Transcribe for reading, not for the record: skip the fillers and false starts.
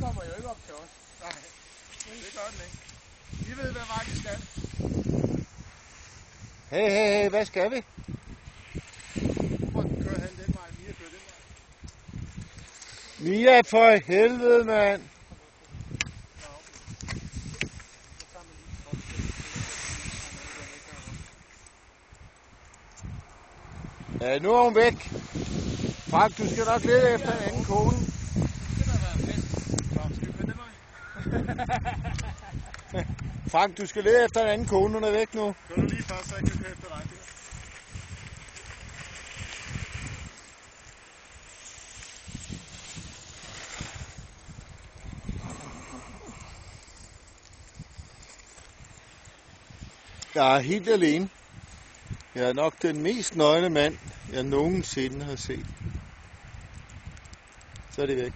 kommer jo ikke op til os. Nej, det gør den ikke. Vi ved, hvad vej vi skal. Hey, hvad skal vi? Hvorfor kører han den vej, Mia kører den vej? Mia, for helvede, mand. Ja, nu er hun væk. Frank, du skal nok lede efter en anden kone. Det skal da være fedt. Så skal vi køre den vej? Frank, du skal lede efter en anden kone, hun er væk nu. Kør du lige først, så jeg kan køre efter dig. Jeg er helt alene. Jeg er nok den mest nøgne mand, jeg nogensinde har set. Så er det væk.